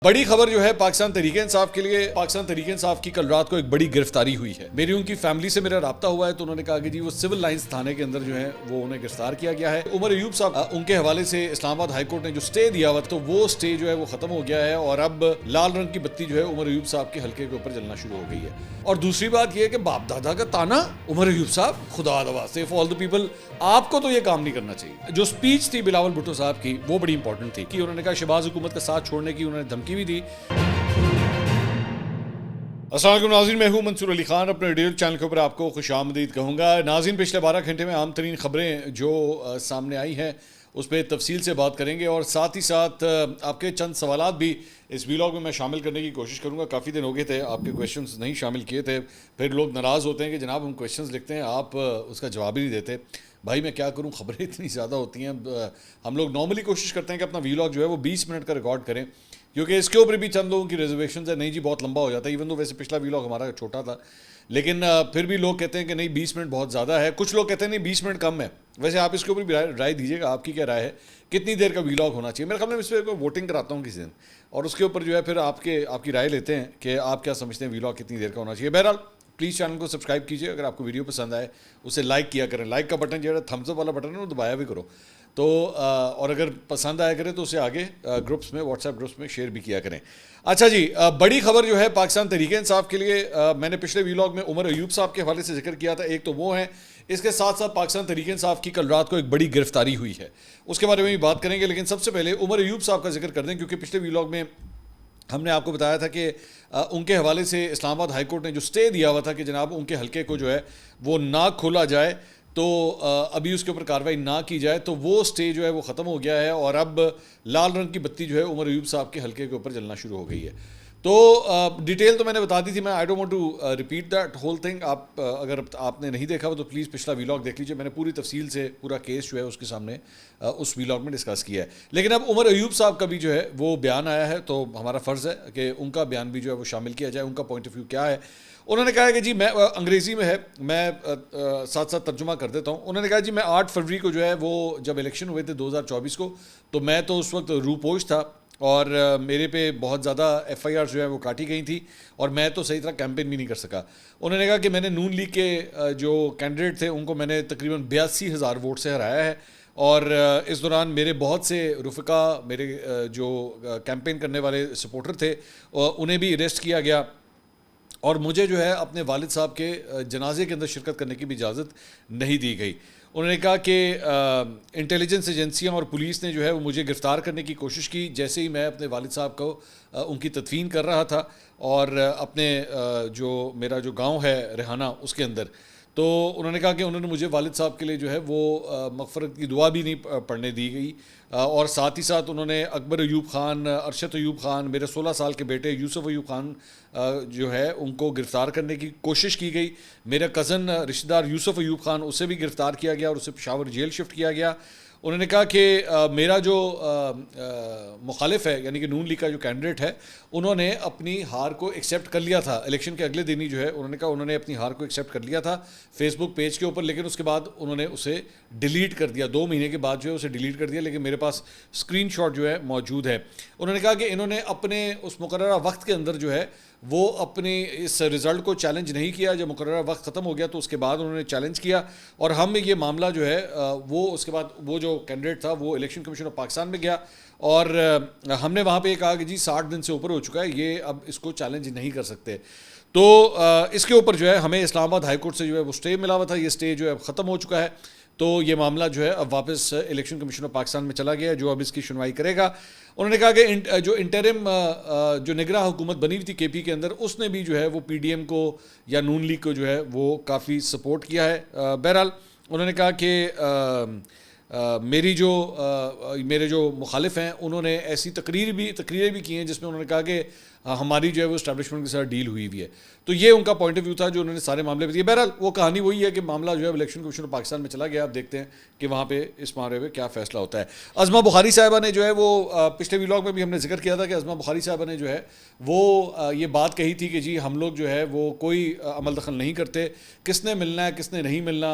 بڑی خبر جو ہے پاکستان تحریک انصاف کے لیے، پاکستان تحریک انصاف کی کل رات کو ایک بڑی گرفتاری ہوئی ہے۔ میری ان کی فیملی سے میرا رابطہ ہوا ہے تو انہوں نے کہا کہ جی وہ سول لائنز تھانے کے اندر جو ہے وہ انہیں گرفتار کیا گیا ہے۔ عمر ایوب صاحب ان کے حوالے سے اسلام آباد ہائی کورٹ نے جو سٹے دیا ہوا تو وہ سٹے جو ہے وہ ختم ہو گیا ہے اور اب لال رنگ کی بتی جو ہے عمر ایوب صاحب کے حلقے کے اوپر جلنا شروع ہو گئی ہے۔ اور دوسری بات یہ ہے کہ باپ دادا کا تانا، عمر ایوب صاحب خدا واسطے فار آل دی پیپل آپ کو تو یہ کام نہیں کرنا چاہیے۔ جو سپیچ تھی بلاول بھٹو صاحب کی وہ بڑی امپورٹنٹ تھی کہ انہوں نے کہا شہباز حکومت کا ساتھ چھوڑنے کی انہوں نے دھمکی بھی دی۔ السلام علیکم ناظرین، میں ہوں منصور علی خان، اپنے ریڈیو چینل کے اوپر آپ کو خوش آمدید کہوں گا۔ ناظرین، پچھلے 12 گھنٹے میں عام ترین خبریں جو سامنے آئی ہیں اس پہ تفصیل سے بات کریں گے اور ساتھ ہی ساتھ آپ کے چند سوالات بھی اس ویلاگ میں شامل کرنے کی کوشش کروں گا۔ کافی دن ہو گئے تھے آپ کے کویشچنز نہیں شامل کیے تھے، پھر لوگ ناراض ہوتے ہیں کہ جناب ہم کویشچنز لکھتے ہیں آپ اس کا جواب ہی نہیں دیتے۔ بھائی میں کیا کروں، خبریں اتنی زیادہ ہوتی ہیں۔ ہم لوگ نارملی کوشش کرتے ہیں کہ اپنا ویلاگ جو ہے وہ 20 منٹ کا ریکارڈ کریں، کیونکہ اس کے اوپر بھی چند لوگوں کی ریزرویشنز ہیں، نہیں جی بہت لمبا ہو جاتا ہے۔ ایون تو ویسے پچھلا ویلاگ ہمارا چھوٹا تھا، لیکن پھر بھی لوگ کہتے ہیں کہ نہیں 20 منٹ بہت زیادہ ہے، کچھ لوگ کہتے ہیں نہیں 20 منٹ کم ہے۔ ویسے آپ اس کے اوپر بھی رائے دیجیے گا، آپ کی کیا رائے ہے، کتنی دیر کا ویلاگ ہونا چاہیے؟ میرے خیال میں اس پہ ووٹنگ کراتا ہوں کسی دن اور اس کے اوپر جو ہے پھر آپ کی رائے لیتے ہیں کہ آپ کیا سمجھتے ہیں ویلاگ کتنی دیر کا ہونا چاہیے۔ بہرحال پلیز چینل کو سبسکرائب کیجیے، اگر آپ کو ویڈیو پسند آئے اسے لائک کیا کریں، لائک کا بٹن جو ہے تھمز اپ والا بٹن ہے وہ دبایا بھی کرو تو، اور اگر پسند آیا کرے تو اسے آگے گروپس میں، واٹس ایپ گروپس میں شیئر بھی کیا کریں۔ اچھا جی، بڑی خبر جو ہے پاکستان تحریک انصاف کے لیے، میں نے پچھلے ویلاگ میں عمر ایوب صاحب کے حوالے سے ذکر کیا تھا، ایک تو وہ ہیں، اس کے ساتھ ساتھ پاکستان تحریک انصاف کی کل رات کو ایک بڑی گرفتاری ہوئی ہے، اس کے بارے میں بھی بات کریں گے۔ لیکن سب سے پہلے عمر ایوب صاحب کا ذکر کر دیں، کیونکہ پچھلے ویلاگ میں ہم نے آپ کو بتایا تھا کہ ان کے حوالے سے اسلام آباد ہائی کورٹ نے جو سٹے دیا ہوا تھا کہ جناب ان کے حلقے کو جو ہے وہ نہ کھولا جائے تو ابھی اس کے اوپر کارروائی نہ کی جائے، تو وہ سٹے جو ہے وہ ختم ہو گیا ہے اور اب لال رنگ کی بتی جو ہے عمر ایوب صاحب کے حلقے کے اوپر جلنا شروع ہو گئی ہے۔ تو ڈیٹیل تو میں نے بتا دی تھی، میں I don't want to repeat that whole thing. آپ اگر آپ نے نہیں دیکھا ہو تو پلیز پچھلا ویلاگ دیکھ لیجیے، میں نے پوری تفصیل سے پورا کیس جو ہے اس کے سامنے اس ویلاگ میں ڈسکس کیا ہے۔ لیکن اب عمر ایوب صاحب کا بھی جو ہے وہ بیان آیا ہے تو ہمارا فرض ہے کہ ان کا بیان بھی جو ہے وہ شامل کیا جائے، ان کا پوائنٹ آف ویو کیا ہے۔ انہوں نے کہا ہے کہ جی میں انگریزی میں ہے، میں ساتھ ساتھ ترجمہ کر دیتا ہوں۔ انہوں نے کہا جی میں 8 فروری کو جو ہے وہ جب الیکشن ہوئے تھے 2024 کو، تو میں تو اس وقت روپوش تھا اور میرے پہ بہت زیادہ ایف آئی آر جو ہے وہ کاٹی گئی تھی اور میں تو صحیح طرح کیمپین بھی نہیں کر سکا۔ انہوں نے کہا کہ میں نے نون لیگ کے جو کینڈیڈیٹ تھے ان کو میں نے تقریباً 82,000 ووٹ سے ہرایا ہے اور اس دوران میرے بہت سے رفقا، میرے جو کیمپین کرنے والے سپورٹر تھے انہیں بھی اریسٹ کیا گیا اور مجھے جو ہے اپنے والد صاحب کے جنازے کے اندر شرکت کرنے کی بھی اجازت نہیں دی گئی۔ انہوں نے کہا کہ انٹیلیجنس ایجنسیاں اور پولیس نے جو ہے وہ مجھے گرفتار کرنے کی کوشش کی جیسے ہی میں اپنے والد صاحب کو ان کی تدفین کر رہا تھا اور اپنے جو میرا جو گاؤں ہے ریحانہ اس کے اندر، تو انہوں نے کہا کہ انہوں نے مجھے والد صاحب کے لیے جو ہے وہ مغفرت کی دعا بھی نہیں پڑھنے دی گئی اور ساتھ ہی ساتھ انہوں نے اکبر ایوب خان، ارشد ایوب خان، میرے 16 سال کے بیٹے یوسف ایوب خان جو ہے ان کو گرفتار کرنے کی کوشش کی گئی۔ میرا کزن رشتہ دار یوسف ایوب خان اسے بھی گرفتار کیا گیا اور اسے پشاور جیل شفٹ کیا گیا۔ انہوں نے کہا کہ میرا جو مخالف ہے یعنی کہ نون لیگ کا جو کینڈیڈیٹ ہے انہوں نے اپنی ہار کو ایکسیپٹ کر لیا تھا الیکشن کے اگلے دن ہی جو ہے، انہوں نے کہا انہوں نے اپنی ہار کو ایکسیپٹ کر لیا تھا فیس بک پیج کے اوپر، لیکن اس کے بعد انہوں نے اسے ڈیلیٹ کر دیا، 2 مہینے کے بعد جو ہے اسے ڈیلیٹ کر دیا، لیکن میرے پاس اسکرین شاٹ جو ہے موجود ہے۔ انہوں نے کہا کہ انہوں نے اپنے اس مقررہ وقت کے اندر جو ہے وہ اپنی اس رزلٹ کو چیلنج نہیں کیا، جب مقررہ وقت ختم ہو گیا تو اس کے بعد انہوں نے چیلنج کیا اور ہم یہ معاملہ جو ہے وہ اس کے بعد وہ جو کینڈیڈیٹ تھا وہ الیکشن کمیشن آف پاکستان میں گیا اور ہم نے وہاں پہ کہا کہ جی 60 دن سے اوپر ہو چکا ہے، یہ اب اس کو چیلنج نہیں کر سکتے۔ تو اس کے اوپر جو ہے ہمیں اسلام آباد ہائی کورٹ سے جو ہے وہ سٹے ملا ہوا تھا، یہ سٹے جو ہے ختم ہو چکا ہے، تو یہ معاملہ جو ہے اب واپس الیکشن کمیشن آف پاکستان میں چلا گیا جو اب اس کی سنوائی کرے گا۔ انہوں نے کہا کہ جو انٹرم جو نگراں حکومت بنی ہوئی تھی کے پی کے اندر اس نے بھی جو ہے وہ پی ڈی ایم کو یا نون لیگ کو جو ہے وہ کافی سپورٹ کیا ہے۔ بہرحال انہوں نے کہا کہ میرے جو مخالف ہیں انہوں نے ایسی تقریریں بھی کی ہیں جس میں انہوں نے کہا کہ ہماری جو ہے وہ اسٹیبلشمنٹ کے ساتھ ڈیل ہوئی ہے، تو یہ ان کا پوائنٹ آف ویو تھا جو انہوں نے سارے معاملے پہ دیا۔ بہرحال وہ کہانی وہی ہے کہ معاملہ جو ہے الیکشن کمیشن آف پاکستان میں چلا گیا، اب دیکھتے ہیں کہ وہاں پہ اس معاملے پہ کیا فیصلہ ہوتا ہے۔ عظمہ بخاری صاحبہ نے جو ہے وہ پچھلے ویلاگ میں بھی ہم نے ذکر کیا تھا کہ عظمہ بخاری صاحبہ نے جو ہے وہ یہ بات کہی تھی کہ جی ہم لوگ جو ہے وہ کوئی عمل دخل نہیں کرتے، کس نے ملنا ہے کس نے نہیں ملنا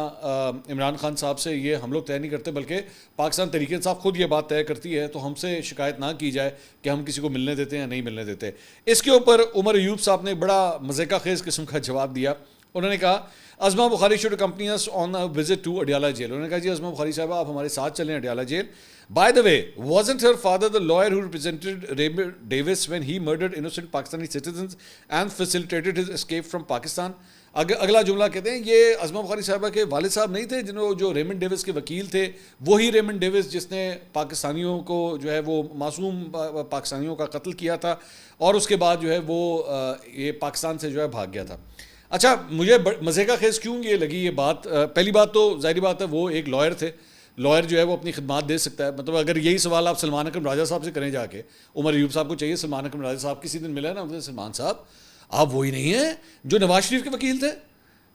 عمران خان صاحب سے یہ ہم لوگ طے نہیں کرتے، بلکہ بلکہ پاکستان تحریک انصاف خود یہ بات طے کرتی ہے، تو ہم سے شکایت نہ کی جائے کہ ہم کسی کو ملنے دیتے ہیں یا نہیں ملنے دیتے. اس کے اوپر عمر ایوب صاحب نے بڑا مذاقہ خیز قسم کا جواب دیا. انہوں نے کہا Uzma Bukhari should accompany us on a visit to Adiala jail. انہوں نے کہا جی ازما بخاری صاحبہ آپ ہمارے ساتھ چلیں Adiala jail. By the way, wasn't her father the lawyer who represented Raymond Davis when he murdered innocent Pakistani citizens and facilitated his escape from Pakistan? اگلا جملہ کہتے ہیں یہ ازما بخاری صاحبہ کے والد صاحب نہیں تھے جو ریمنڈ ڈیوس کے وکیل تھے، وہی ریمنڈ ڈیوس جس نے پاکستانیوں کو جو ہے وہ معصوم پاکستانیوں کا قتل کیا تھا اور اس کے بعد جو ہے وہ یہ پاکستان سے جو ہے بھاگ گیا تھا. اچھا مجھے مزے کا خیز کیوں یہ لگی یہ بات؟ پہلی بات تو ظاہری بات ہے وہ ایک لائر تھے. لائر جو ہے وہ اپنی خدمات دے سکتا ہے. مطلب اگر یہی سوال آپ سلمان اکرم راجہ صاحب سے کریں جا کے، عمر ایوب صاحب کو چاہیے سلمان اکرم راجہ صاحب کسی دن ملا نا سلمان صاحب آپ وہی نہیں ہیں جو نواز شریف کے وکیل تھے.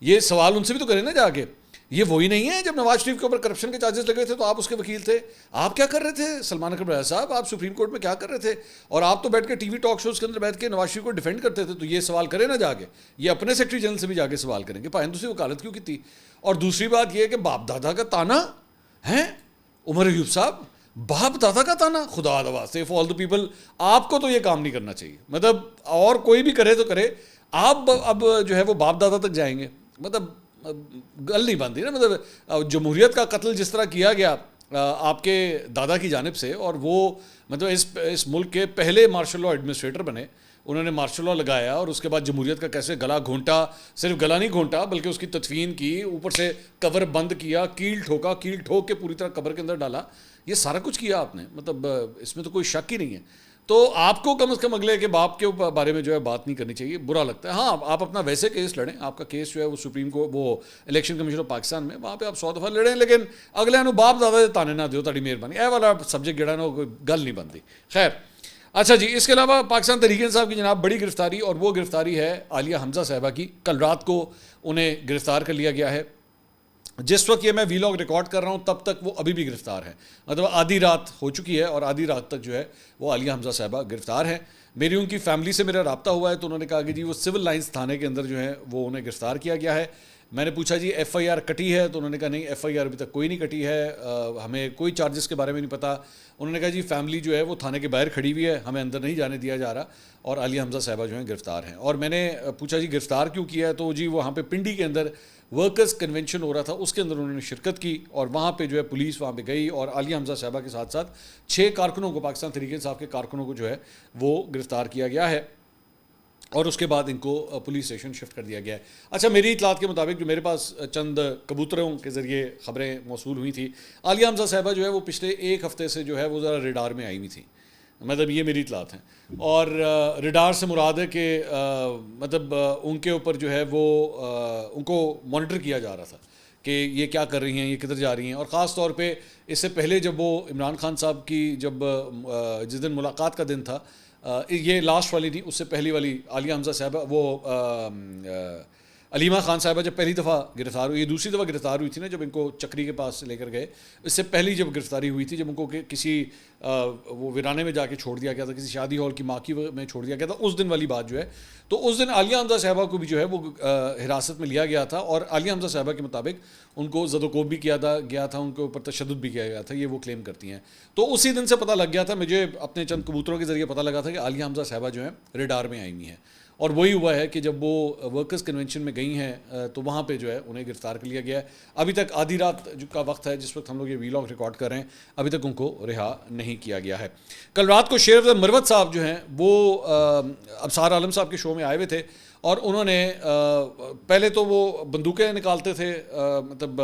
یہ سوال ان سے بھی تو کریں نا جا کے. یہ وہی نہیں ہے جب نواز شریف کے اوپر کرپشن کے چارجز لگے تھے تو آپ اس کے وکیل تھے. آپ کیا کر رہے تھے سلمان اکرم راجہ صاحب؟ آپ سپریم کورٹ میں کیا کر رہے تھے؟ اور آپ تو بیٹھ کے ٹی وی ٹاک شوز کے اندر بیٹھ کے نواز شریف کو ڈیفینڈ کرتے تھے. تو یہ سوال کریں نا جا کے، یہ اپنے سیکرٹری جنرل سے بھی جا کے سوال کریں گے پائندوں سے وکالت کیوں کی تھی. اور دوسری بات یہ ہے کہ باپ دادا کا تانا ہے عمر ایوب صاحب، باپ دادا کا تانا، خدا واسطے فار آل دی پیپل آپ کو تو یہ کام نہیں کرنا چاہیے. مطلب اور کوئی بھی کرے تو کرے، آپ اب جو ہے وہ باپ دادا تک جائیں گے. مطلب گل نہیں بنتی نا. مطلب جمہوریت کا قتل جس طرح کیا گیا آپ کے دادا کی جانب سے، اور وہ مطلب اس ملک کے پہلے مارشل لاء ایڈمنسٹریٹر بنے، انہوں نے مارشل لاء لگایا اور اس کے بعد جمہوریت کا کیسے گلا گھونٹا، صرف گلا نہیں گھونٹا بلکہ اس کی تدفین کی، اوپر سے کور بند کیا، کیل ٹھوکا، کیل ٹھوک کے پوری طرح قبر کے اندر ڈالا. یہ سارا کچھ کیا آپ نے. مطلب اس میں تو کوئی شک ہی نہیں ہے. تو آپ کو کم از کم اگلے کے باپ کے بارے میں جو ہے بات نہیں کرنی چاہیے. برا لگتا ہے. ہاں آپ اپنا ویسے کیس لڑیں، آپ کا کیس جو ہے وہ سپریم کو وہ الیکشن کمیشن آف پاکستان میں، وہاں پہ آپ 100 دفعہ لڑیں، لیکن اگلے نو باپ دادا تانے نہ دیو، تاری مہربانی. اے والا سبجیکٹ جڑا نا وہ گل نہیں بنتی. خیر اچھا جی، اس کے علاوہ پاکستان تحریک انصاف کی جناب بڑی گرفتاری، اور وہ گرفتاری ہے عالیہ حمزہ صاحبہ کی. کل رات کو انہیں گرفتار کر لیا گیا ہے. جس وقت یہ میں وی لاگ ریکارڈ کر رہا ہوں تب تک وہ ابھی بھی گرفتار ہیں. مطلب آدھی رات ہو چکی ہے اور آدھی رات تک جو ہے وہ عالیہ حمزہ صاحبہ گرفتار ہیں. میری ان کی فیملی سے میرا رابطہ ہوا ہے تو انہوں نے کہا کہ جی وہ سول لائنز تھانے کے اندر جو ہے وہ انہیں گرفتار کیا گیا ہے. میں نے پوچھا جی ایف آئی آر کٹی ہے؟ تو انہوں نے کہا نہیں ایف آئی آر ابھی تک کوئی نہیں کٹی ہے، ہمیں کوئی چارجز کے بارے میں نہیں پتہ. انہوں نے کہا جی فیملی جو ہے وہ تھانے کے باہر کھڑی ہوئی ہے، ہمیں اندر نہیں جانے دیا جا رہا، اور عالیہ حمزہ صاحبہ جو ہیں گرفتار ہیں. اور میں نے پوچھا جی گرفتار کیوں کیا ہے؟ تو جی وہاں پہ پنڈی کے اندر ورکرز کنونشن ہو رہا تھا، اس کے اندر انہوں نے شرکت کی اور وہاں پہ جو ہے پولیس وہاں پہ گئی اور عالیہ حمزہ صاحبہ کے ساتھ ساتھ 6 کارکنوں کو، پاکستان تحریک انصاف کے کارکنوں کو جو ہے وہ گرفتار کیا گیا ہے اور اس کے بعد ان کو پولیس اسٹیشن شفٹ کر دیا گیا ہے. اچھا میری اطلاعات کے مطابق جو میرے پاس چند کبوتروں کے ذریعے خبریں موصول ہوئی تھیں، عالیہ حمزہ صاحبہ جو ہے وہ پچھلے 1 ہفتے سے جو ہے وہ ذرا ریڈار میں آئی ہوئی تھیں. مطلب یہ میری اطلاعات ہیں. اور ریڈار سے مراد ہے کہ مطلب ان کے اوپر جو ہے وہ ان کو مانیٹر کیا جا رہا تھا کہ یہ کیا کر رہی ہیں، یہ کدھر جا رہی ہیں. اور خاص طور پہ اس سے پہلے جب وہ عمران خان صاحب کی جب جس دن ملاقات کا دن تھا، یہ لاسٹ والی نہیں، اس سے پہلی والی عالیہ حمزہ صاحبہ وہ علیمہ خان صاحبہ جب پہلی دفعہ گرفتار ہوئی، یہ دوسری دفعہ گرفتار ہوئی تھی نا جب ان کو چکری کے پاس لے کر گئے. اس سے پہلی جب گرفتاری ہوئی تھی جب ان کو کسی وہ ویرانے میں جا کے چھوڑ دیا گیا تھا، کسی شادی ہال کی ماکی میں چھوڑ دیا گیا تھا، اس دن والی بات جو ہے. تو اس دن عالیہ حمزہ صاحبہ کو بھی جو ہے وہ حراست میں لیا گیا تھا اور عالیہ حمزہ صاحبہ کے مطابق ان کو زد و کوب بھی کیا گیا تھا، ان کے اوپر تشدد بھی کیا گیا تھا، یہ وہ کلیم کرتی ہیں. تو اسی دن سے پتہ لگ گیا تھا مجھے، اپنے چند کبوتروں کے ذریعے پتہ لگا تھا کہ عالیہ حمزہ صاحبہ جو ہیں ریڈار میں آئی ہوئی ہیں. اور وہی ہوا ہے کہ جب وہ ورکرز کنونشن میں گئی ہیں تو وہاں پہ جو ہے انہیں گرفتار کر لیا گیا ہے. ابھی تک آدھی رات کا وقت ہے جس وقت ہم لوگ یہ وی لاگ ریکارڈ کر رہے ہیں، ابھی تک ان کو رہا نہیں کیا گیا ہے. کل رات کو شیر افضل مروت صاحب جو ہیں وہ ابصار عالم صاحب کے شو میں آئے ہوئے تھے اور انہوں نے پہلے تو وہ بندوقیں نکالتے تھے مطلب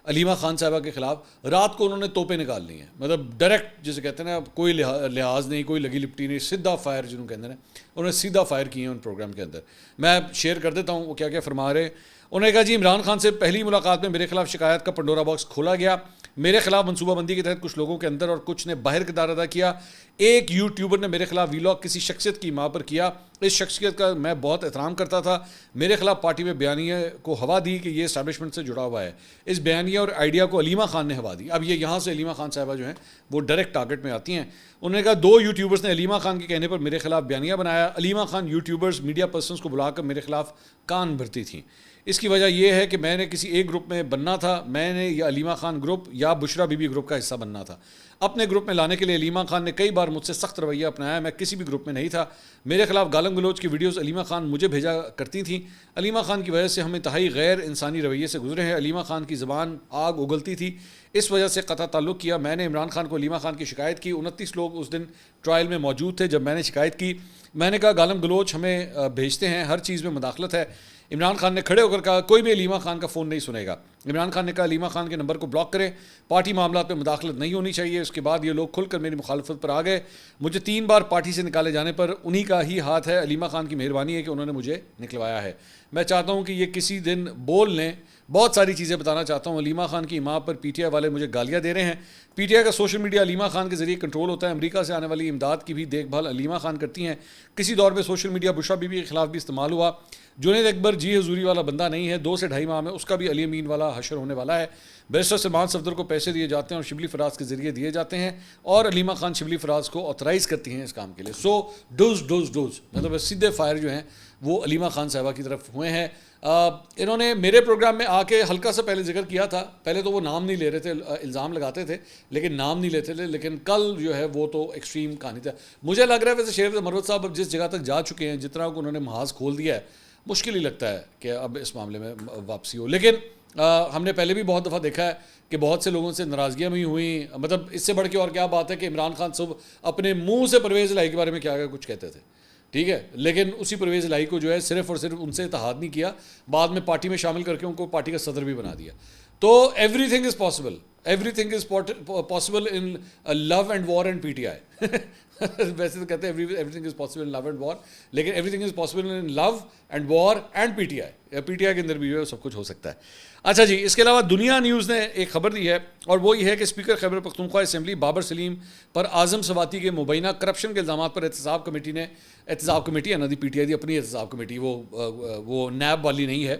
علیمہ خان صاحبہ کے خلاف، رات کو انہوں نے توپیں نکال لی ہیں. مطلب ڈائریکٹ جسے کہتے ہیں نا، کوئی لحاظ نہیں، کوئی لگی لپٹی نہیں، سیدھا فائر جنہوں کہتے ہیں، انہوں نے سیدھا فائر کیے ہیں ان پروگرام کے اندر. میں شیئر کر دیتا ہوں وہ کیا کیا فرما رہے ہیں. انہوں نے کہا جی عمران خان سے پہلی ملاقات میں میرے خلاف شکایات کا پنڈورا باکس کھولا گیا. میرے خلاف منصوبہ بندی کے تحت کچھ لوگوں کے اندر اور کچھ نے باہر کردار ادا کیا. ایک یوٹیوبر نے میرے خلاف وی لاگ کسی شخصیت کی ماں پر کیا. اس شخصیت کا میں بہت احترام کرتا تھا. میرے خلاف پارٹی میں بیانیے کو ہوا دی کہ یہ اسٹیبلشمنٹ سے جڑا ہوا ہے. اس بیانیہ اور آئیڈیا کو علیمہ خان نے ہوا دی. اب یہ یہاں سے علیمہ خان صاحبہ جو ہیں وہ ڈائریکٹ ٹارگٹ میں آتی ہیں. انہوں نے کہا 2 یوٹیوبرز نے علیمہ خان کے کہنے پر میرے خلاف بیانیہ بنایا. Alima Khan YouTubers media persons کو بلا کر میرے خلاف کان بھرتی تھیں. اس کی وجہ یہ ہے کہ میں نے کسی ایک گروپ میں بننا تھا. میں نے یا علیمہ خان گروپ یا بشرا بی بی گروپ کا حصہ بننا تھا. اپنے گروپ میں لانے کے لیے علیمہ خان نے کئی بار مجھ سے سخت رویہ اپنایا. میں کسی بھی گروپ میں نہیں تھا. میرے خلاف گالم گلوچ کی ویڈیوز علیمہ خان مجھے بھیجا کرتی تھیں. علیمہ خان کی وجہ سے ہم انتہائی غیر انسانی رویے سے گزرے ہیں. علیمہ خان کی زبان آگ اگلتی تھی. اس وجہ سے قطع تعلق کیا. میں نے عمران خان کو علیمہ خان کی شکایت کی. 29 لوگ اس دن ٹرائل میں موجود تھے جب میں نے شکایت کی. میں نے کہا گالم گلوچ ہمیں بھیجتے ہیں, ہر چیز میں مداخلت ہے. عمران خان نے کھڑے ہو کر کہا کوئی بھی علیمہ خان کا فون نہیں سنے گا. عمران خان نے کہا علیمہ خان کے نمبر کو بلاک کریں, پارٹی معاملات میں مداخلت نہیں ہونی چاہیے. اس کے بعد یہ لوگ کھل کر میری مخالفت پر آ گئے. مجھے 3 بار پارٹی سے نکالے جانے پر انہی کا ہی ہاتھ ہے. علیمہ خان کی مہربانی ہے کہ انہوں نے مجھے نکلوایا ہے. میں چاہتا ہوں کہ یہ کسی دن بول لیں. بہت ساری چیزیں بتانا چاہتا ہوں. علیمہ خان کی ماں پر پی ٹی آئی والے مجھے گالیاں دے رہے ہیں. پی ٹی آئی کا سوشل میڈیا علیمہ خان کے ذریعے کنٹرول ہوتا ہے. امریکہ سے آنے والی امداد کی بھی دیکھ بھال علیمہ خان کرتی ہیں. کسی دور میں social media Bushra be be کے خلاف بھی استعمال ہوا. جنید اکبر جی حضوری والا بندہ نہیں ہے. 2 سے 2.5 ماہ میں اس کا بھی علی امین والا حشر ہونے والا ہے. بیرسٹر سلمان صفدر کو پیسے دیے جاتے ہیں اور شبلی فراز کے ذریعے دیے جاتے ہیں, اور علیمہ خان شبلی فراز کو آتھرائز کرتی ہیں اس کام کے لیے. سو ڈوز مطلب سیدھے فائر جو ہیں وہ علیمہ خان صاحبہ کی طرف ہوئے ہیں. انہوں نے میرے پروگرام میں آ کے ہلکا سا پہلے ذکر کیا تھا. پہلے تو وہ نام نہیں لے رہے تھے, الزام لگاتے تھے لیکن نام نہیں لیتے تھے. لیکن کل جو ہے وہ تو ایکسٹریم کہانی تھا. مجھے لگ رہا ہے ویسے شیخ مروت صاحب اب جس جگہ تک جا چکے ہیں, جتنا کو انہوں نے محاذ کھول دیا ہے, مشکل ہی لگتا ہے کہ اب اس معاملے میں واپسی ہو. لیکن ہم نے پہلے بھی بہت دفعہ دیکھا ہے کہ بہت سے لوگوں سے ناراضگیاں بھی ہوئیں. مطلب اس سے بڑھ کے اور کیا بات ہے کہ عمران خان صاحب اپنے منہ سے پرویز الہی کے بارے میں کیا کچھ کہتے تھے, ٹھیک ہے, لیکن اسی پرویز الہی کو جو ہے صرف اور صرف ان سے اتحاد نہیں کیا, بعد میں پارٹی میں شامل کر کے ان کو پارٹی کا صدر بھی بنا دیا. تو everything is possible. Everything is possible in love and war and PTI. ویسے تو کہتے ہیں everything is possible in love and war, لیکن everything is possible in love and war and PTI. PTI کے اندر بھی جو ہے سب کچھ ہو سکتا ہے. اچھا جی, اس کے علاوہ دنیا نیوز نے ایک خبر دی ہے, اور وہ یہ ہے کہ اسپیکر خیبر پختونخوا اسمبلی بابر سلیم پر اعظم سواتی کے مبینہ کرپشن کے الزامات پر احتساب کمیٹی ہے نا, دی پی ٹی آئی دی اپنی احتساب کمیٹی, وہ نیب والی نہیں ہے,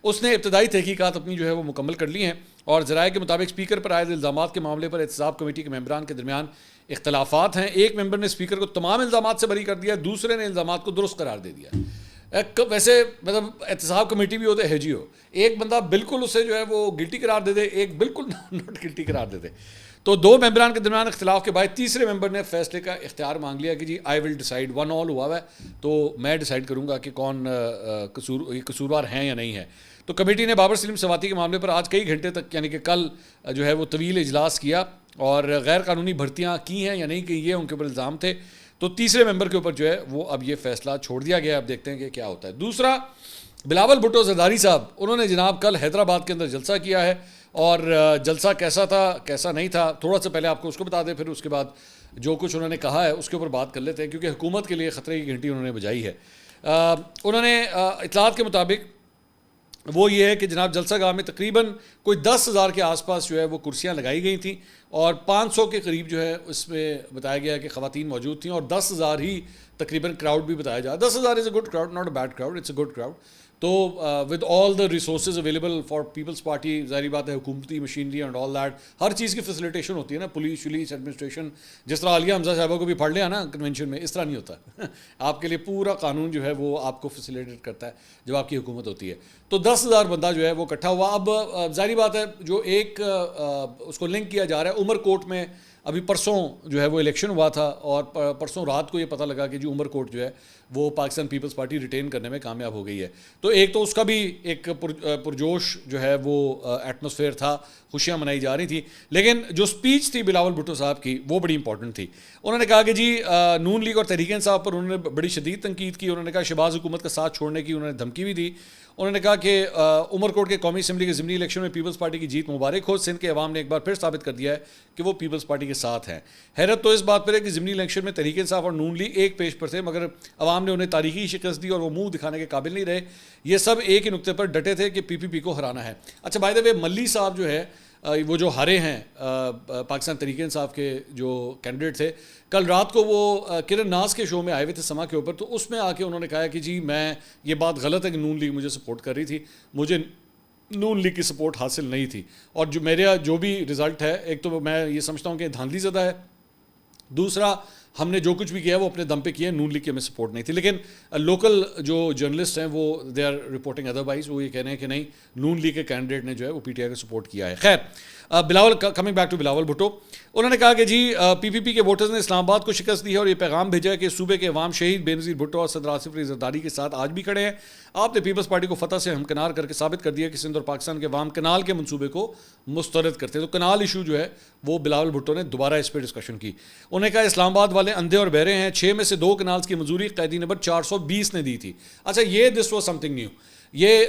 اس نے ابتدائی تحقیقات اپنی جو ہے وہ مکمل کر لی ہیں. اور ذرائع کے مطابق اسپیکر پر عائد الزامات کے معاملے پر احتساب کمیٹی کے ممبران کے درمیان اختلافات ہیں. ایک ممبر نے اسپیکر کو تمام الزامات سے بری کر دیا, دوسرے نے الزامات کو درست قرار دے دیا. ویسے مطلب احتساب کمیٹی بھی ہوتے ہے جی ہو, ایک بندہ بالکل اسے جو ہے وہ گلٹی قرار دے دے, ایک بالکل ناٹ گلٹی قرار دے دے. تو 2 ممبران کے درمیان اختلاف کے بعد تیسرے ممبر نے فیصلے کا اختیار مانگ لیا کہ جی آئی ول ڈیسائیڈ, 1-all ہوا ہے تو میں ڈیسائیڈ کروں گا کہ کون قصوروار ہیں یا نہیں ہے. تو کمیٹی نے بابر سلیم سواتی کے معاملے پر آج کئی گھنٹے تک یعنی کہ کل جو ہے وہ طویل اجلاس کیا, اور غیر قانونی بھرتیاں کی ہیں یا نہیں کی, یہ ان کے اوپر الزام تھے. تو تیسرے ممبر کے اوپر جو ہے وہ اب یہ فیصلہ چھوڑ دیا گیا. اب دیکھتے ہیں کہ کیا ہوتا ہے. دوسرا, بلاول بھٹو زرداری صاحب, انہوں نے جناب کل حیدرآباد کے اندر جلسہ کیا ہے, اور جلسہ کیسا تھا کیسا نہیں تھا تھوڑا سا پہلے آپ کو اس کو بتا دیں, پھر اس کے بعد جو کچھ انہوں نے کہا ہے اس کے اوپر بات کر لیتے ہیں, کیونکہ حکومت کے لیے خطرے کی گھنٹی انہوں نے بجائی ہے. انہوں نے اطلاعات کے مطابق وہ یہ ہے کہ جناب جلسہ گاہ میں تقریباً کوئی 10,000 کے آس پاس جو ہے وہ کرسیاں لگائی گئی تھیں, اور 500 کے قریب جو ہے اس میں بتایا گیا کہ خواتین موجود تھیں, اور 10,000 ہی تقریباً کراؤڈ بھی بتایا جا. 10,000 is a good crowd, not a bad crowd, it's a good crowd. تو with all the resources available for Peoples Party, ظاہری بات ہے حکومتی مشینری اینڈ آل دیٹ, ہر چیز کی فیسیلیٹیشن ہوتی ہے نا, پولیس ایڈمنسٹریشن. جس طرح عالیہ حمزہ صاحبہ کو بھی پڑھ لیا نا کنونشن میں, اس طرح نہیں ہوتا. آپ کے لیے پورا قانون جو ہے وہ آپ کو فیسیلیٹیٹ کرتا ہے جب آپ کی حکومت ہوتی ہے. تو 10,000 بندہ جو ہے وہ اکٹھا ہوا. اب ظاہری بات ہے جو ایک اس کو لنک کیا جا رہا ہے, عمر کوٹ میں ابھی پرسوں جو ہے وہ الیکشن ہوا تھا, اور پرسوں رات کو یہ پتہ لگا کہ جو عمر کوٹ جو ہے وہ پاکستان پیپلز پارٹی ریٹین کرنے میں کامیاب ہو گئی ہے. تو ایک تو اس کا بھی ایک پرجوش جو ہے وہ ایٹماسفیئر تھا, خوشیاں منائی جا رہی تھیں. لیکن جو سپیچ تھی بلاول بھٹو صاحب کی وہ بڑی امپورٹنٹ تھی. انہوں نے کہا کہ جی نون لیگ اور تحریک انصاف پر انہوں نے بڑی شدید تنقید کی. انہوں نے کہا شہباز حکومت کا ساتھ چھوڑنے کی انہوں نے دھمکی بھی دی. انہوں نے کہا کہ عمر کوٹ کے قومی اسمبلی کے ضمنی الیکشن میں پیپلز پارٹی کی جیت مبارک ہو. سندھ کے عوام نے ایک بار پھر ثابت کر دیا ہے کہ وہ پیپلز پارٹی کے ساتھ ہیں. حیرت تو اس بات پر ہے کہ ضمنی الیکشن میں تحریک انصاف اور نون لیگ ایک پیش پر تھے, مگر عوام نے انہیں تاریخی شکست دی اور وہ منہ دکھانے کے قابل نہیں رہے. یہ سب ایک ہی نقطے پر ڈٹے تھے کہ پی پی پی کو ہرانا ہے. اچھا بائی دا وے, ملی صاحب جو ہے وہ جو ہارے ہیں پاکستان تحریک انصاف کے جو کینڈیڈیٹ تھے، کل رات کو وہ کرن ناز کے شو میں آئے ہوئے تھے سما کے اوپر، تو اس میں آ کے انہوں نے کہا کہ جی میں یہ بات غلط ہے کہ نون لیگ مجھے سپورٹ کر رہی تھی، مجھے نون لیگ کی سپورٹ حاصل نہیں تھی، اور جو میرا جو بھی رزلٹ ہے، ایک تو میں یہ سمجھتا ہوں کہ دھاندلی زدہ ہے، دوسرا ہم نے جو کچھ بھی کیا وہ اپنے دم پہ کیا، نون لیگ کی ہمیں سپورٹ نہیں تھی. لیکن لوکل جو جرنلسٹ ہیں وہ دے آر رپورٹنگ ادروائز، وہ یہ کہہ رہے ہیں کہ نہیں، نون لیگ کے کینڈیڈیٹ نے جو ہے وہ پی ٹی آئی کا سپورٹ کیا ہے. خیر، Bilawal coming back to Bilawal Bhutto, انہوں نے کہا کہ جی پی پی پی کے ووٹرز نے اسلام آباد کو شکست دی ہے اور یہ پیغام بھیجا ہے کہ صوبے کے عوام شہید بے نظیر بھٹو اور صدر آصف علی زرداری کے ساتھ آج بھی کھڑے ہیں. آپ نے پیپلز پارٹی کو فتح سے ہمکنار کر کے ثابت کر دیا کہ سندھ اور پاکستان کے عوام کنال کے منصوبے کو مسترد کرتے ہیں. تو کنال ایشو جو ہے وہ بلاول بھٹو نے دوبارہ اس پہ ڈسکشن کی. انہوں نے کہا اسلام آباد والے اندھے اور بہرے ہیں، 6 میں سے 2 کنالز کی منظوری قیدی نمبر 420 نے دی تھی. اچھا، یہ this was some thing new. یہ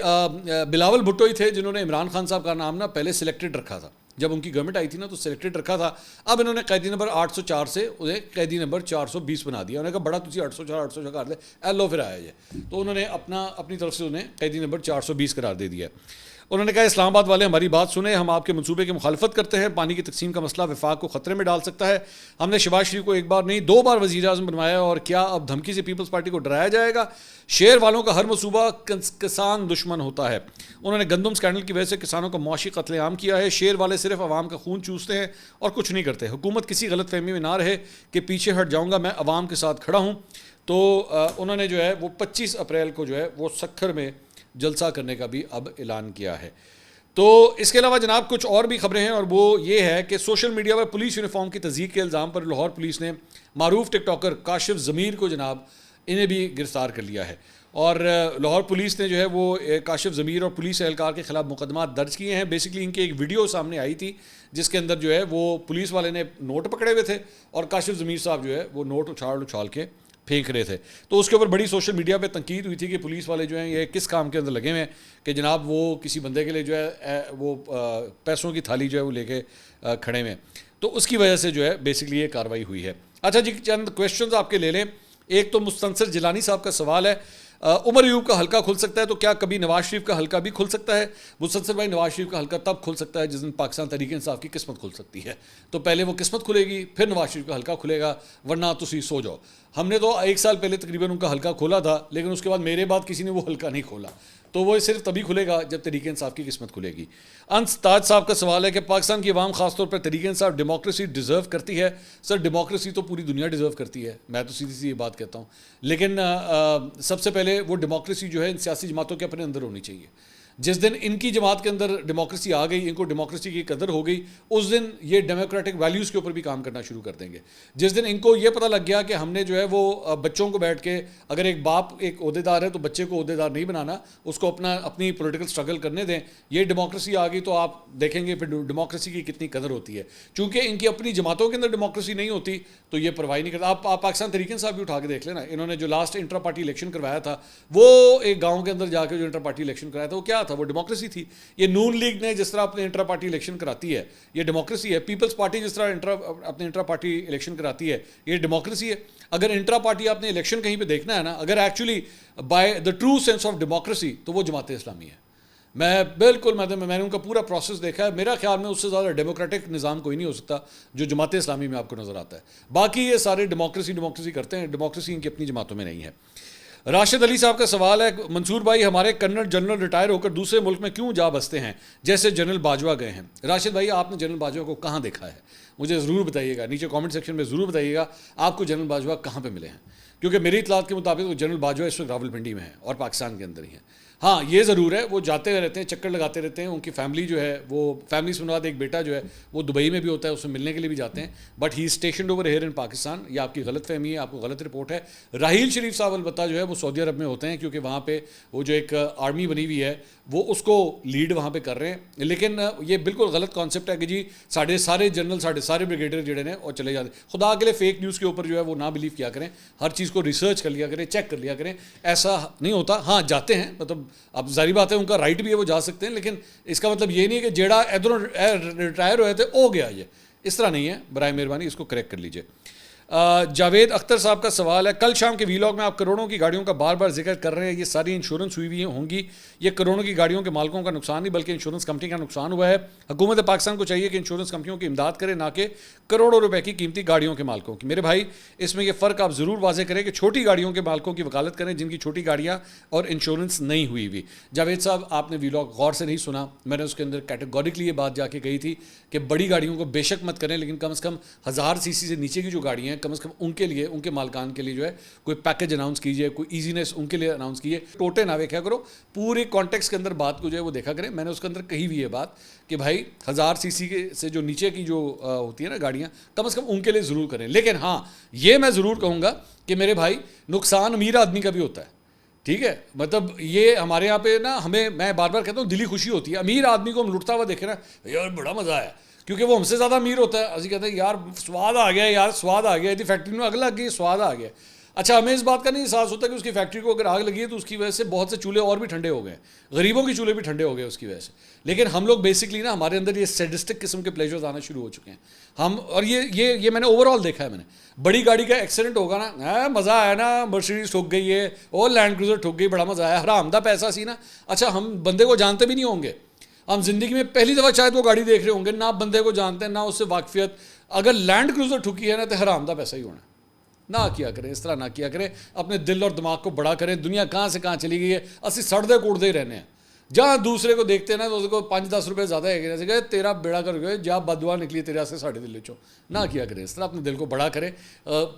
بلاول بھٹو ہی تھے جنہوں نے عمران خان صاحب کا نام نا پہلے سلیکٹڈ رکھا تھا، جب ان کی گورنمنٹ آئی تھی نا تو سلیکٹڈ رکھا تھا. اب انہوں نے قیدی نمبر 804 سے انہیں قیدی نمبر 420 بنا دیا. انہوں نے کہا بڑا تجھے 804 کر لے، ایلو پھر آیا یہ، تو انہوں نے اپنی طرف سے انہیں قیدی نمبر 420 قرار دے دیا. انہوں نے کہا اسلام آباد والے ہماری بات سنیں، ہم آپ کے منصوبے کی مخالفت کرتے ہیں. پانی کی تقسیم کا مسئلہ وفاق کو خطرے میں ڈال سکتا ہے. ہم نے شہباز شریف کو ایک بار نہیں 2 بار وزیر اعظم بنوایا، اور کیا اب دھمکی سے پیپلز پارٹی کو ڈرایا جائے گا؟ شہر والوں کا ہر منصوبہ کسان دشمن ہوتا ہے. انہوں نے گندم اسکینڈل کی وجہ سے کسانوں کا معاشی قتل عام کیا ہے. شہر والے صرف عوام کا خون چوستے ہیں اور کچھ نہیں کرتے. حکومت کسی غلط فہمی میں نہ رہے کہ پیچھے ہٹ جاؤں گا، میں عوام کے ساتھ کھڑا ہوں. تو انہوں نے جو ہے وہ 25 اپریل کو جو ہے وہ سکھر میں جلسہ کرنے کا بھی اب اعلان کیا ہے. تو اس کے علاوہ جناب کچھ اور بھی خبریں ہیں، اور وہ یہ ہے کہ سوشل میڈیا پر پولیس یونیفارم کی تزییق کے الزام پر لاہور پولیس نے معروف ٹک ٹاکر کاشف ضمیر کو جناب انہیں بھی گرفتار کر لیا ہے. اور لاہور پولیس نے جو ہے وہ کاشف ضمیر اور پولیس اہلکار کے خلاف مقدمات درج کیے ہیں. بیسکلی ان کی ایک ویڈیو سامنے آئی تھی جس کے اندر جو ہے وہ پولیس والے نے نوٹ پکڑے ہوئے تھے اور کاشف ضمیر صاحب جو ہے وہ نوٹ اچھال کے پھینک رہے تھے. تو اس کے اوپر بڑی سوشل میڈیا پہ تنقید ہوئی تھی کہ پولیس والے جو ہیں یہ کس کام کے اندر لگے ہوئے ہیں کہ جناب وہ کسی بندے کے لیے جو ہے وہ پیسوں کی تھالی جو ہے وہ لے کے کھڑے ہوئے ہیں. تو اس کی وجہ سے جو ہے بیسکلی یہ کاروائی ہوئی ہے. اچھا جی، چند کویشچنز آپ کے لے لیں. ایک تو مستنصر جیلانی صاحب کا سوال ہے، عمر ایوب کا حلقہ کھل سکتا ہے تو کیا کبھی نواز شریف کا حلقہ بھی کھل سکتا ہے؟ مستنصر بھائی، نواز شریف کا حلقہ تب کھل سکتا ہے جس دن پاکستان تحریک انصاف کی قسمت کھل سکتی ہے. تو پہلے وہ قسمت کھلے گی پھر نواز شریف کا حلقہ کھلے گا، ورنہ تسی سو جاؤ. ہم نے تو 1 سال پہلے تقریباً ان کا حلقہ کھولا تھا، لیکن اس کے بعد میرے بعد کسی نے وہ حلقہ نہیں کھولا. تو وہ صرف تبھی کھلے گا جب تحریک انصاف کی قسمت کھلے گی. انس تاج صاحب کا سوال ہے کہ پاکستان کی عوام خاص طور پر تحریک انصاف ڈیموکریسی ڈیزرو کرتی ہے؟ سر، ڈیموکریسی تو پوری دنیا ڈیزرو کرتی ہے، میں تو سیدھی سی یہ بات کہتا ہوں. لیکن سب سے پہلے وہ ڈیموکریسی جو ہے ان سیاسی جماعتوں کے اپنے اندر ہونی چاہیے. جس دن ان کی جماعت کے اندر ڈیموکریسی آ گئی، ان کو ڈیموکریسی کی قدر ہو گئی، اس دن یہ ڈیموکریٹک ویلیوز کے اوپر بھی کام کرنا شروع کر دیں گے. جس دن ان کو یہ پتہ لگ گیا کہ ہم نے جو ہے وہ بچوں کو بیٹھ کے، اگر ایک باپ ایک عہدیدار ہے تو بچے کو عہدیدار نہیں بنانا، اس کو اپنی پولیٹیکل سٹرگل کرنے دیں، یہ ڈیموکریسی آ گئی تو آپ دیکھیں گے پھر ڈیموکریسی کی کتنی قدر ہوتی ہے. چونکہ ان کی اپنی جماعتوں کے اندر ڈیموکریسی نہیں ہوتی تو یہ پرواہ نہیں کرتا. آپ پاکستان تحریک انصاف بھی اٹھا کے دیکھ لینا، انہوں نے جو لاسٹ انٹرا پارٹی الیکشن کروایا تھا، وہ ایک گاؤں کے اندر جا کے جو انٹرا پارٹی الیکشن کرایا تھا وہ کیا تھا؟ وہ ڈیموکریسی تھی. یہ نون لیگ نے جس طرح اپنے انٹرا پارٹی الیکشن کراتی ہے یہ ڈیموکریسی ہے. پیپلز پارٹی جس طرح اپنے انٹرا پارٹی الیکشن کراتی ہے یہ ڈیموکریسی ہے. اگر انٹرا پارٹی آپ نے الیکشن کہیں پہ دیکھنا ہے نا، اگر actually by the true sense of democracy تو وہ جماعت اسلامی ہے. میں نے ان کا پورا پروسیس دیکھا ہے. میرا خیال میں اس سے زیادہ ڈیموکریٹک نظام کوئی نہیں ہو سکتا جو جماعت اسلامی میں آپ کو نظر آتا ہے. باقی یہ سارے ڈیموکریسی کرتے ہیں، ڈیموکریسی ان کی اپنی جماعتوں میں نہیں ہے. راشد علی صاحب کا سوال ہے، منصور بھائی ہمارے کرنل جنرل ریٹائر ہو کر دوسرے ملک میں کیوں جا بستے ہیں جیسے جنرل باجوہ گئے ہیں؟ راشد بھائی، آپ نے جنرل باجوہ کو کہاں دیکھا ہے؟ مجھے ضرور بتائیے گا، نیچے کامنٹ سیکشن میں ضرور بتائیے گا آپ کو جنرل باجوہ کہاں پہ ملے ہیں. کیونکہ میری اطلاعات کے مطابق وہ جنرل باجوہ اس وقت راولپنڈی میں ہیں اور پاکستان کے اندر ہی ہیں. ہاں یہ ضرور ہے وہ جاتے رہتے ہیں، چکر لگاتے رہتے ہیں. ان کی فیملی جو ہے وہ فیملی سے مراد ایک بیٹا جو ہے وہ دبئی میں بھی ہوتا ہے، اس سے ملنے کے لیے بھی جاتے ہیں. But he stationed over here in Pakistan. یہ آپ کی غلط فہمی ہے، آپ کو غلط رپورٹ ہے. راحیل شریف صاحب البتہ جو ہے وہ سعودی عرب میں ہوتے ہیں، کیونکہ وہاں پہ وہ جو ایک آرمی بنی ہوئی ہے وہ اس کو لیڈ وہاں پہ کر رہے ہیں. لیکن یہ بالکل غلط کانسیپٹ ہے کہ جی سارے جنرل سارے بریگیڈیئر جڑے ہیں اور چلے جاتے ہیں. خدا کے لیے فیک نیوز کے اوپر جو ہے وہ نہ بلیو کیا کریں، ہر چیز کو ریسرچ کر لیا کریں، چیک کر لیا کریں. ایسا نہیں ہوتا. ہاں جاتے ہیں، مطلب اب ظاہری بات ہے ان کا رائٹ بھی ہے وہ جا سکتے ہیں، لیکن اس کا مطلب یہ نہیں ہے کہ جیڑا ادھروں ریٹائر ہوئے تھے ہو گیا. یہ اس طرح نہیں ہے، برائے مہربانی اس کو کریکٹ کر لیجیے. جاوید اختر صاحب کا سوال ہے، کل شام کے ویلاگ میں آپ کروڑوں کی گاڑیوں کا بار بار ذکر کر رہے ہیں، یہ ساری انشورنس ہوئی ہوئی ہوں گی، یہ کروڑوں کی گاڑیوں کے مالکوں کا نقصان نہیں بلکہ انشورنس کمپنی کا نقصان ہوا ہے۔ حکومت پاکستان کو چاہیے کہ انشورنس کمپنیوں کی امداد کرے، نہ کہ کروڑوں روپے کی قیمتی گاڑیوں کے مالکوں کی۔ میرے بھائی اس میں یہ فرق آپ ضرور واضح کریں کہ چھوٹی گاڑیوں کے مالکوں کی وکالت کریں جن کی چھوٹی گاڑیاں اور انشورنس نہیں ہوئی ہوئی۔ جاوید صاحب آپ نے ویلاگ غور سے نہیں سنا، میں نے اس کے اندر کیٹیگوریکلی یہ بات جا کے کہی تھی کہ بڑی گاڑیوں کو بے شک مت کریں، لیکن کم از کم 1000 cc سے نیچے کی جو گاڑیاں ہیں کم از کم ان کے لیے، ان کے مالکان کے لیے جو ہے کوئی پیکج اناؤنس کیجیے، کوئی ایزینس ان کے لیے اناؤنس کیجیے، ٹوٹے نہ دیکھا کرو، پورے کانٹیکس کے اندر بات کو جو ہے وہ دیکھا کریں۔ میں نے اس کے اندر کہی ہوئی ہے بات کہ بھائی 1000 cc سے جو نیچے کی جو ہوتی ہے نا گاڑیاں، کم از کم ان کے لیے ضرور کریں۔ لیکن ہاں یہ میں ضرور کہوں گا کہ میرے بھائی نقصان امیر آدمی کا بھی ہوتا ہے، ٹھیک ہے، مطلب یہ ہمارے یہاں پہ نا ہمیں، میں بار بار کہتا ہوں دلی خوشی ہوتی ہے، امیر آدمی کو ہم لٹتا ہوا دیکھیں نا یار بڑا مزہ آیا، کیونکہ وہ ہم سے زیادہ امیر ہوتا ہے، اسی کہتے ہیں یار سواد آ گیا، یار سواد آ گیا، فیکٹری میں آگ لگ گئی، سواد آ گیا۔ اچھا ہمیں اس بات کا نہیں احساس ہوتا کہ اس کی فیکٹری کو اگر آگ لگی ہے تو اس کی وجہ سے بہت سے چولہے اور بھی ٹھنڈے ہو گئے، غریبوں کے چولہے بھی ٹھنڈے ہو گئے اس کی وجہ سے۔ لیکن ہم لوگ بیسکلی نا ہمارے اندر یہ سیڈسٹک قسم کے پلیجرز آنا شروع ہو چکے ہیں ہم، اور یہ میں نے اوور آل دیکھا ہے، میں نے بڑی گاڑی کا ایکسیڈنٹ ہوگا نا مزہ آیا نا، مرسیڈیز ٹھک گئی ہے اور لینڈ کروزر ٹھک گئی، بڑا مزہ آیا، حرام دا پیسہ سی نا۔ اچھا ہم بندے کو جانتے بھی نہیں ہوں گے، ہم زندگی میں پہلی دفعہ شاید وہ گاڑی دیکھ رہے ہوں گے، نہ بندے کو جانتے ہیں نہ اس سے واقفیت، اگر لینڈ کروزر ٹھکی ہے نا تو حرام دا پیسہ ہی ہونا ہے۔ نہ کیا کریں، اس طرح نہ کیا کریں، اپنے دل اور دماغ کو بڑا کریں۔ دنیا کہاں سے کہاں چلی گئی ہے، اسی سڑتے کوڑتے ہی رہنے ہیں، جہاں دوسرے کو دیکھتے ہیں نا تو اس کو 5-10 روپے زیادہ ہے جیسے کہ تیرا بیڑا کر گئے، جہاں بدوا نکلی تیرا سے ساڑھے دل چو، نہ کیا کریں اس طرح، اپنے دل کو بڑا کریں۔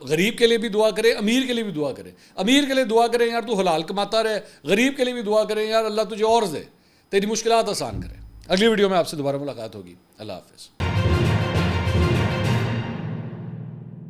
غریب کے لیے بھی دعا کریں، امیر کے لیے بھی دعا کریں۔ امیر کے لیے دعا کریں یار تو حلال کماتا رہے، غریب کے لیے بھی دعا کریں یار اللہ تجھے اور دے، تیری مشکلات آسان کرے۔ اگلی ویڈیو میں آپ سے دوبارہ ملاقات ہوگی، اللہ حافظ۔